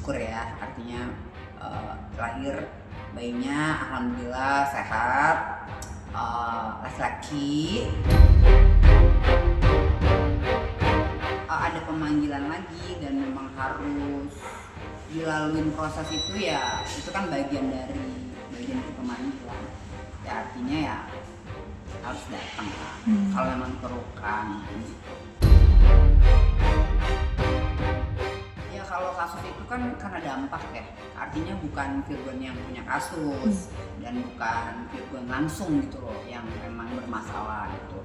bersyukur ya, artinya lahir bayinya alhamdulillah sehat, laki-laki. Ada pemanggilan lagi dan memang harus dilaluin proses itu ya, itu kan bagian dari pemanggilan ya, artinya ya harus datang lah kalau memang diperlukan gitu. Ya kalau kasus itu kan karena dampak ya, artinya bukan Virgon yang punya kasus dan bukan Virgon langsung gitu loh yang memang bermasalah gitu.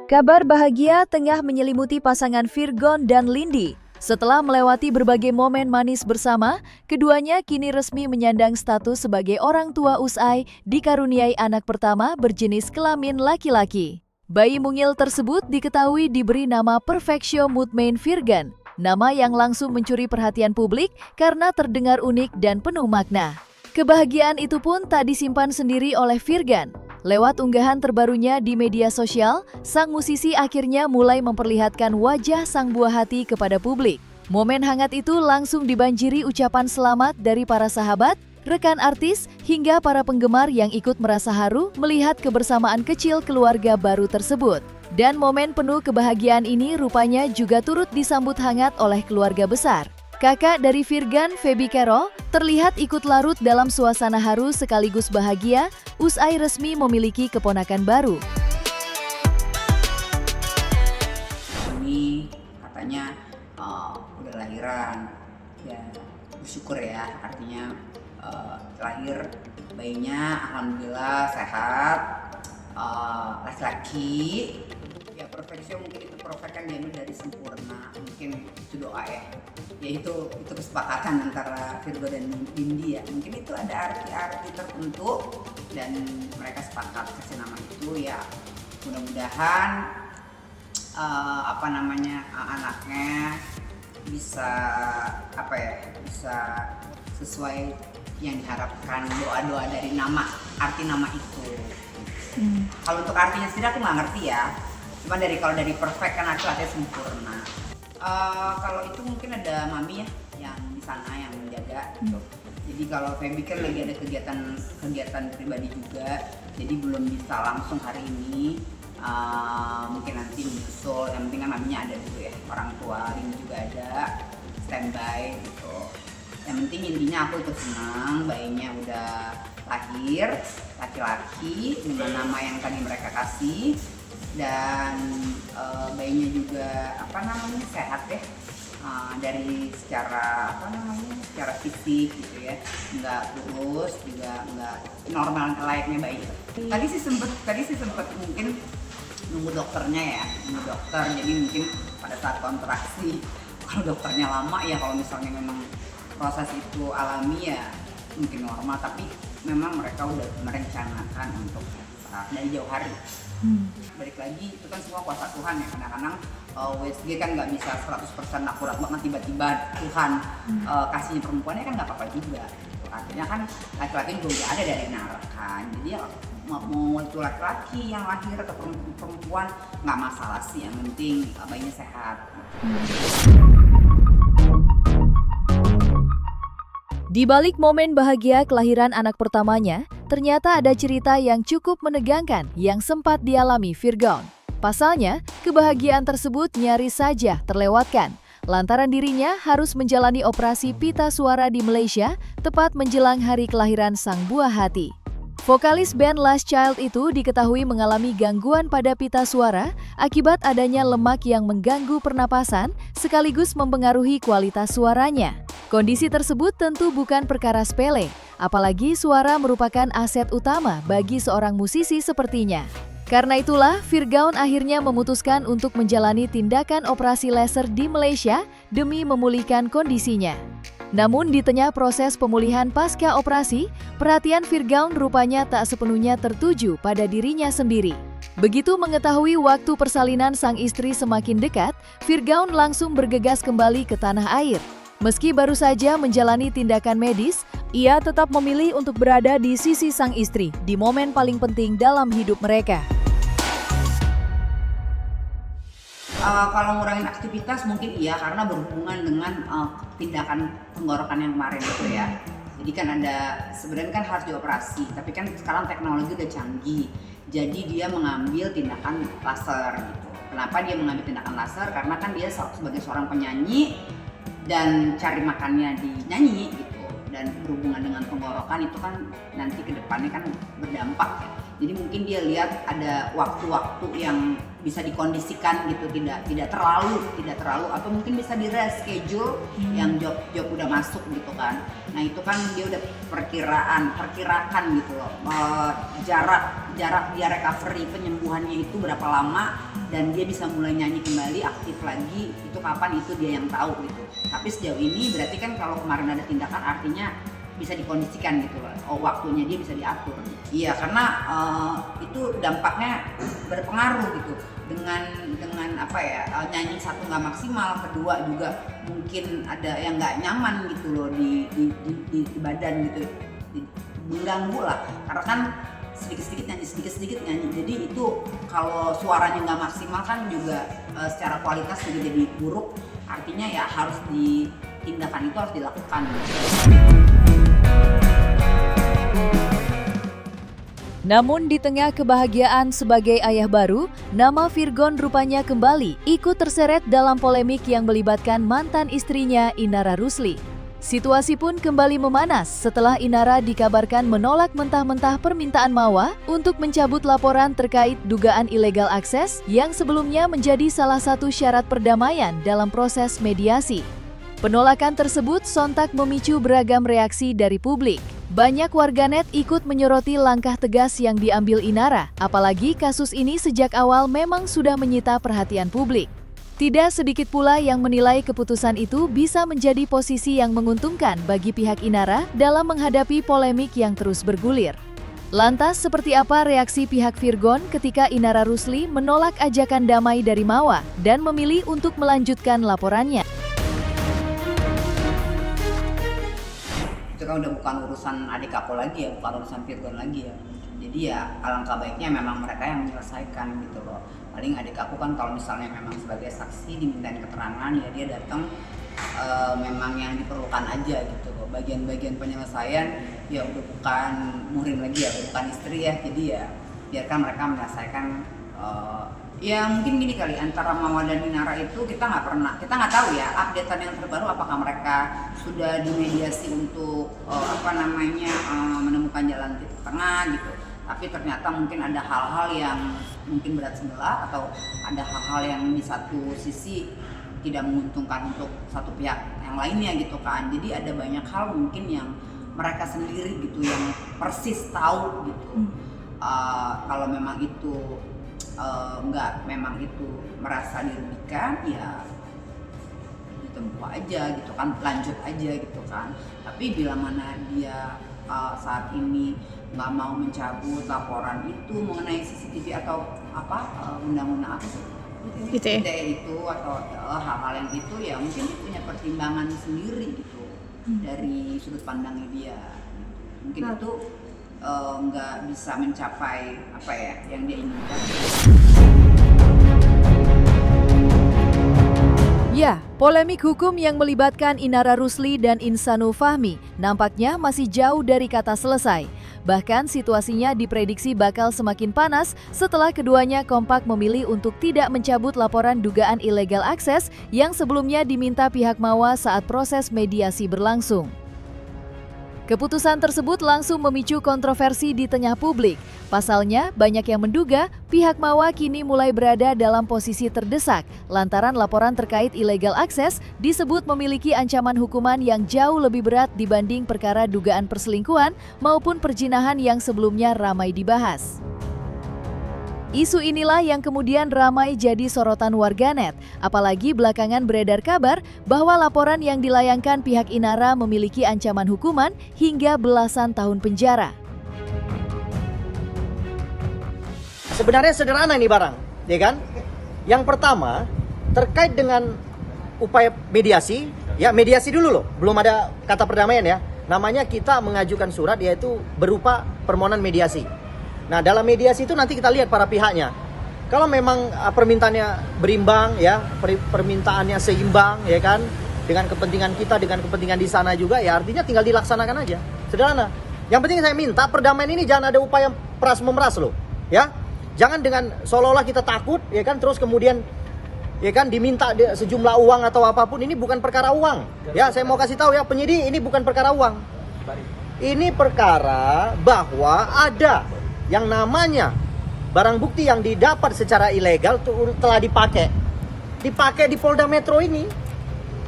Kabar bahagia tengah menyelimuti pasangan Virgon dan Lindy. Setelah melewati berbagai momen manis bersama, keduanya kini resmi menyandang status sebagai orang tua usai dikaruniai anak pertama berjenis kelamin laki-laki. Bayi mungil tersebut diketahui diberi nama Perfectio Mutmain Virgon, nama yang langsung mencuri perhatian publik karena terdengar unik dan penuh makna. Kebahagiaan itu pun tak disimpan sendiri oleh Virgon. Lewat unggahan terbarunya di media sosial, sang musisi akhirnya mulai memperlihatkan wajah sang buah hati kepada publik. Momen hangat itu langsung dibanjiri ucapan selamat dari para sahabat, rekan artis, hingga para penggemar yang ikut merasa haru melihat kebersamaan kecil keluarga baru tersebut. Dan momen penuh kebahagiaan ini rupanya juga turut disambut hangat oleh keluarga besar. Kakak dari Virgon, Feby Carol, terlihat ikut larut dalam suasana haru sekaligus bahagia usai resmi memiliki keponakan baru. Ini katanya udah lahiran, ya bersyukur ya, artinya lahir bayinya alhamdulillah sehat, laki-laki. Ya perfeksio mungkin itu perfect kan diambil dari sempurna, mungkin itu doa ya. Ya itu kesepakatan antara Virgo dan Lindy ya, mungkin itu ada arti-arti tertentu dan mereka sepakat kasih nama itu ya. Mudah-mudahan anaknya bisa bisa sesuai yang diharapkan, doa-doa dari arti nama itu. Kalau untuk artinya sendiri aku nggak ngerti ya, cuma kalau dari perfect kan artinya sempurna. Kalau itu mungkin ada mami ya yang di sana yang menjaga gitu. Jadi kalau Feby kan lagi ada kegiatan pribadi juga, jadi belum bisa langsung hari ini. Mungkin nanti menyusul, yang penting kan maminya ada dulu ya, orang tua ini juga ada standby gitu. Yang penting intinya aku ikut senang, bayinya udah lahir, laki-laki dengan nama yang tadi mereka kasih. Dan bayinya juga sehat ya, dari secara fisik gitu ya, nggak kurus juga, nggak normal layaknya bayi. Tadi sih sempet mungkin nunggu dokternya ya, jadi mungkin pada saat kontraksi kalau dokternya lama ya, kalau misalnya memang proses itu alami ya mungkin normal, tapi memang mereka udah merencanakan untuk dari jauh hari. Balik lagi itu kan semua kuasa Tuhan ya, kadang-kadang USG kan nggak bisa 100% akurat banget, tiba-tiba Tuhan kasihnya perempuannya kan nggak apa-apa juga. Artinya kan laki-laki juga udah ada dari kan, jadi ya mau itu laki-laki yang lahir atau perempuan nggak masalah sih, yang penting bayinya sehat. Di balik momen bahagia kelahiran anak pertamanya, ternyata ada cerita yang cukup menegangkan yang sempat dialami Virgon. Pasalnya, kebahagiaan tersebut nyaris saja terlewatkan, lantaran dirinya harus menjalani operasi pita suara di Malaysia tepat menjelang hari kelahiran sang buah hati. Vokalis band Last Child itu diketahui mengalami gangguan pada pita suara akibat adanya lemak yang mengganggu pernapasan sekaligus mempengaruhi kualitas suaranya. Kondisi tersebut tentu bukan perkara sepele, apalagi suara merupakan aset utama bagi seorang musisi sepertinya. Karena itulah, Virgon akhirnya memutuskan untuk menjalani tindakan operasi laser di Malaysia demi memulihkan kondisinya. Namun di tengah proses pemulihan pasca operasi, perhatian Virgon rupanya tak sepenuhnya tertuju pada dirinya sendiri. Begitu mengetahui waktu persalinan sang istri semakin dekat, Virgon langsung bergegas kembali ke tanah air. Meski baru saja menjalani tindakan medis, ia tetap memilih untuk berada di sisi sang istri di momen paling penting dalam hidup mereka. Kalau ngurangin aktivitas mungkin iya, karena berhubungan dengan tindakan tenggorokan yang kemarin itu ya. Jadi kan sebenarnya kan harus dioperasi, tapi kan sekarang teknologi udah canggih. Jadi dia mengambil tindakan laser gitu. Kenapa dia mengambil tindakan laser? Karena kan dia sebagai seorang penyanyi dan cari makannya di nyanyi gitu, dan berhubungan dengan tenggorokan itu kan nanti ke depannya kan berdampak ya. Jadi mungkin dia lihat ada waktu-waktu yang bisa dikondisikan gitu, tidak terlalu atau mungkin bisa di reschedule yang job udah masuk gitu kan. Nah itu kan dia udah perkirakan gitu loh, jarak dia recovery penyembuhannya itu berapa lama, dan dia bisa mulai nyanyi kembali, aktif lagi itu kapan, itu dia yang tahu gitu. Tapi sejauh ini berarti kan kalau kemarin ada tindakan artinya bisa dikondisikan gitu loh, waktunya dia bisa diatur. Iya, karena itu dampaknya berpengaruh gitu dengan nyanyi satu nggak maksimal, kedua juga mungkin ada yang nggak nyaman gitu loh di badan gitu, mengganggu lah, karena kan sedikit-sedikit nyanyi. Jadi itu kalau suaranya nggak maksimal kan juga secara kualitas juga jadi buruk. Artinya ya harus tindakan itu harus dilakukan. Namun di tengah kebahagiaan sebagai ayah baru, nama Virgon rupanya kembali ikut terseret dalam polemik yang melibatkan mantan istrinya Inara Rusli. Situasi pun kembali memanas setelah Inara dikabarkan menolak mentah-mentah permintaan Mawa untuk mencabut laporan terkait dugaan illegal akses yang sebelumnya menjadi salah satu syarat perdamaian dalam proses mediasi. Penolakan tersebut sontak memicu beragam reaksi dari publik. Banyak warganet ikut menyoroti langkah tegas yang diambil Inara, apalagi kasus ini sejak awal memang sudah menyita perhatian publik. Tidak sedikit pula yang menilai keputusan itu bisa menjadi posisi yang menguntungkan bagi pihak Inara dalam menghadapi polemik yang terus bergulir. Lantas, seperti apa reaksi pihak Virgon ketika Inara Rusli menolak ajakan damai dari Mawa dan memilih untuk melanjutkan laporannya? Itu kan udah bukan urusan adik aku lagi ya, bukan urusan Virgon lagi ya. Jadi ya alangkah baiknya memang mereka yang menyelesaikan gitu loh. Paling adik aku kan kalau misalnya memang sebagai saksi dimintain keterangan ya dia datang, memang yang diperlukan aja gitu loh. Bagian-bagian penyelesaian ya udah bukan muhrim lagi ya, bukan istri ya. Jadi ya biarkan mereka menyelesaikan. Ya mungkin gini kali, antara Mawa dan Inara itu kita nggak tahu ya updatean yang terbaru, apakah mereka sudah dimediasi untuk menemukan jalan titik tengah gitu. Tapi ternyata mungkin ada hal-hal yang mungkin berat sebelah, atau ada hal-hal yang di satu sisi tidak menguntungkan untuk satu pihak yang lainnya gitu kan. Jadi ada banyak hal mungkin yang mereka sendiri gitu yang persis tahu gitu. Kalau memang itu memang itu merasa dirugikan ya ditempuh aja gitu kan, lanjut aja gitu kan. Tapi bila mana dia saat ini nggak mau mencabut laporan itu mengenai CCTV atau undang-undang apa sih ITE itu atau hal-hal yang itu, ya mungkin dia punya pertimbangan sendiri gitu dari sudut pandangnya dia. Mungkin itu nggak bisa mencapai yang dia inginkan. Ya, polemik hukum yang melibatkan Inara Rusli dan Insanu Fahmi nampaknya masih jauh dari kata selesai. Bahkan situasinya diprediksi bakal semakin panas setelah keduanya kompak memilih untuk tidak mencabut laporan dugaan illegal akses yang sebelumnya diminta pihak Mawa saat proses mediasi berlangsung. Keputusan tersebut langsung memicu kontroversi di tengah publik. Pasalnya, banyak yang menduga pihak Mawa kini mulai berada dalam posisi terdesak lantaran laporan terkait illegal akses disebut memiliki ancaman hukuman yang jauh lebih berat dibanding perkara dugaan perselingkuhan maupun perzinahan yang sebelumnya ramai dibahas. Isu inilah yang kemudian ramai jadi sorotan warganet, apalagi belakangan beredar kabar bahwa laporan yang dilayangkan pihak Inara memiliki ancaman hukuman hingga belasan tahun penjara. Sebenarnya sederhana ini barang, ya kan? Yang pertama, terkait dengan upaya mediasi, Ya, mediasi dulu loh, belum ada kata perdamaian ya. Namanya kita mengajukan surat yaitu berupa permohonan mediasi. Nah, dalam mediasi itu nanti kita lihat para pihaknya. Kalau memang permintaannya berimbang ya, permintaannya seimbang ya kan, dengan kepentingan kita, dengan kepentingan di sana juga ya, artinya tinggal dilaksanakan aja. Sederhana. Yang penting saya minta perdamaian ini jangan ada upaya peras memeras loh, ya. Jangan dengan seolah-olah kita takut ya kan, terus kemudian ya kan diminta sejumlah uang atau apapun. Ini bukan perkara uang. Ya, saya mau kasih tahu ya, penyidik, ini bukan perkara uang. Ini perkara bahwa ada yang namanya barang bukti yang didapat secara ilegal telah dipakai di Polda Metro ini.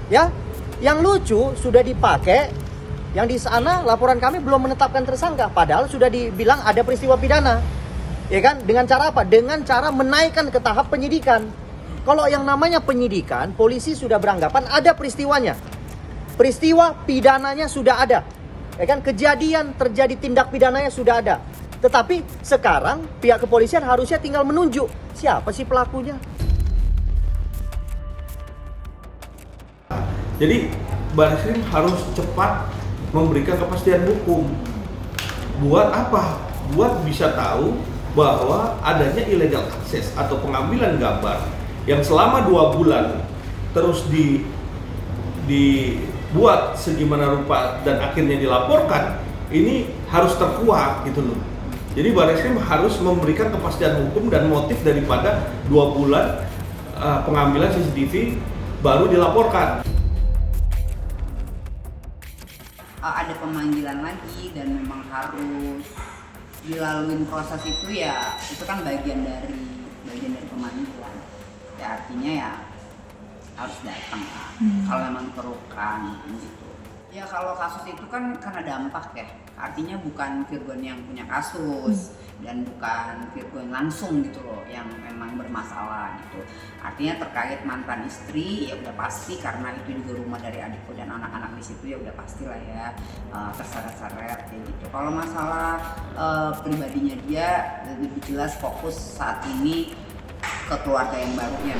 Ya, yang lucu sudah dipakai, yang di sana laporan kami belum menetapkan tersangka, padahal sudah dibilang ada peristiwa pidana. Ya kan? Dengan cara apa? Dengan cara menaikkan ke tahap penyidikan. Kalau yang namanya penyidikan, polisi sudah beranggapan ada peristiwanya. Peristiwa pidananya sudah ada. Ya kan? Kejadian terjadi tindak pidananya sudah ada. Tetapi sekarang pihak kepolisian harusnya tinggal menunjuk siapa sih pelakunya. Jadi Barreskrim harus cepat memberikan kepastian hukum. Buat apa? Buat bisa tahu bahwa adanya illegal access atau pengambilan gambar yang selama 2 bulan terus dibuat segimana rupa dan akhirnya dilaporkan, ini harus terkuak gitu loh. Jadi Barreskrim harus memberikan kepastian hukum dan motif daripada 2 bulan pengambilan CCTV baru dilaporkan. Ada pemanggilan lagi dan memang harus dilalui proses itu, ya itu kan bagian dari pemanggilan. Ya artinya ya harus datang lah, kalau memang diperlukan gitu. Ya kalau kasus itu kan karena dampak ya, artinya bukan Virgon yang punya kasus dan bukan Virgon langsung gitu loh yang memang bermasalah gitu. Artinya terkait mantan istri ya udah pasti, karena itu juga rumah dari adikku dan anak-anak di situ, ya udah pastilah ya terseret-seret kayak gitu. Kalau masalah pribadinya dia lebih jelas fokus saat ini ke keluarga yang barunya.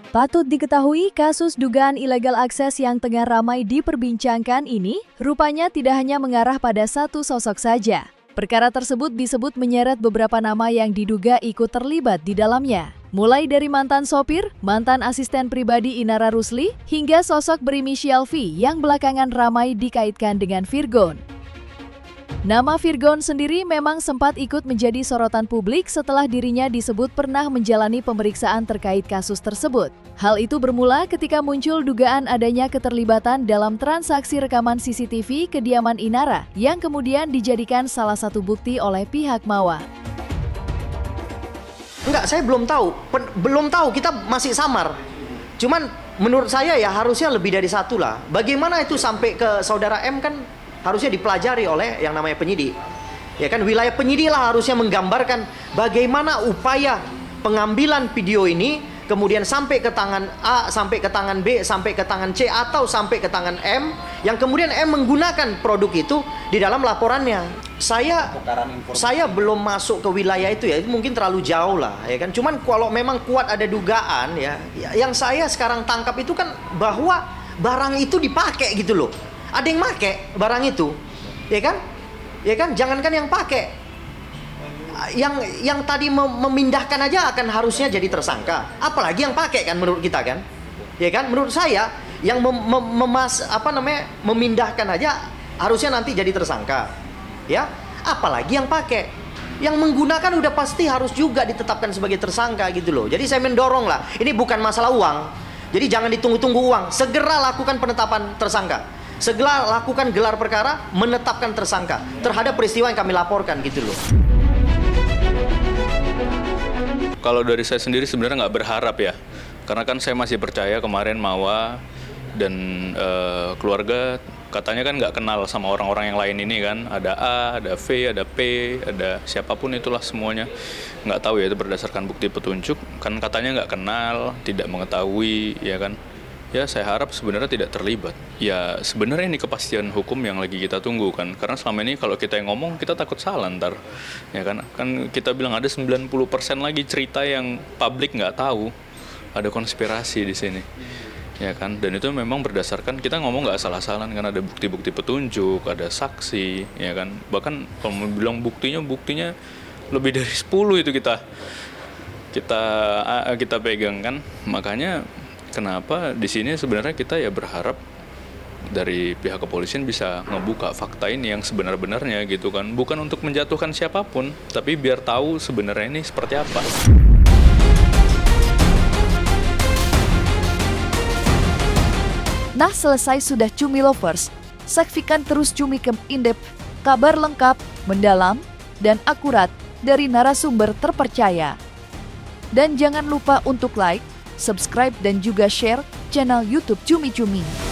Patut diketahui, kasus dugaan illegal akses yang tengah ramai diperbincangkan ini rupanya tidak hanya mengarah pada satu sosok saja. Perkara tersebut disebut menyeret beberapa nama yang diduga ikut terlibat di dalamnya. Mulai dari mantan sopir, mantan asisten pribadi Inara Rusli, hingga sosok berinisial V yang belakangan ramai dikaitkan dengan Virgon. Nama Virgon sendiri memang sempat ikut menjadi sorotan publik setelah dirinya disebut pernah menjalani pemeriksaan terkait kasus tersebut. Hal itu bermula ketika muncul dugaan adanya keterlibatan dalam transaksi rekaman CCTV kediaman Inara yang kemudian dijadikan salah satu bukti oleh pihak Mawa. Enggak, saya belum tahu, kita masih samar. Cuman menurut saya ya harusnya lebih dari satu lah. Bagaimana itu sampai ke saudara M kan harusnya dipelajari oleh yang namanya penyidik. Ya kan, wilayah penyidik lah harusnya menggambarkan bagaimana upaya pengambilan video ini kemudian sampai ke tangan A, sampai ke tangan B, sampai ke tangan C, atau sampai ke tangan M, yang kemudian M menggunakan produk itu di dalam laporannya. Saya belum masuk ke wilayah itu ya, itu mungkin terlalu jauh lah ya kan. Cuman kalau memang kuat ada dugaan ya, yang saya sekarang tangkap itu kan bahwa barang itu dipakai gitu loh. Ada yang pakai barang itu, ya kan? Ya kan? Jangankan yang pakai, yang tadi memindahkan aja akan harusnya jadi tersangka. Apalagi yang pakai kan menurut kita kan? Ya kan? Menurut saya yang memindahkan aja harusnya nanti jadi tersangka. Ya? Apalagi yang pakai. Yang menggunakan udah pasti harus juga ditetapkan sebagai tersangka gitu loh. Jadi saya mendorong lah, ini bukan masalah uang. Jadi jangan ditunggu-tunggu uang, segera lakukan penetapan tersangka. Segera lakukan gelar perkara, menetapkan tersangka terhadap peristiwa yang kami laporkan gitu loh. Kalau dari saya sendiri sebenarnya nggak berharap ya, karena kan saya masih percaya kemarin Mawa dan keluarga katanya kan nggak kenal sama orang-orang yang lain ini kan, ada A, ada V, ada P, ada siapapun itulah semuanya, nggak tahu ya, itu berdasarkan bukti petunjuk kan katanya nggak kenal, tidak mengetahui ya kan. Ya saya harap sebenarnya tidak terlibat. Ya sebenarnya ini kepastian hukum yang lagi kita tunggu kan. Karena selama ini kalau kita yang ngomong kita takut salah ntar. Ya kan kita bilang ada 90% lagi cerita yang publik nggak tahu. ada konspirasi di sini, ya kan? Dan itu memang berdasarkan kita ngomong nggak asal-asalan, kan ada bukti-bukti petunjuk, ada saksi, ya kan? Bahkan kalau mau bilang buktinya lebih dari 10 itu kita pegang kan. Makanya kenapa di sini sebenarnya kita ya berharap dari pihak kepolisian bisa ngebuka fakta ini yang sebenar-benarnya gitu kan. Bukan untuk menjatuhkan siapapun, tapi biar tahu sebenarnya ini seperti apa. Nah, selesai sudah Cumi Lovers. Saksikan terus Cumi Camp In-Depth, kabar lengkap, mendalam, dan akurat dari narasumber terpercaya. Dan jangan lupa untuk like, subscribe, dan juga share channel YouTube Cumi Cumi.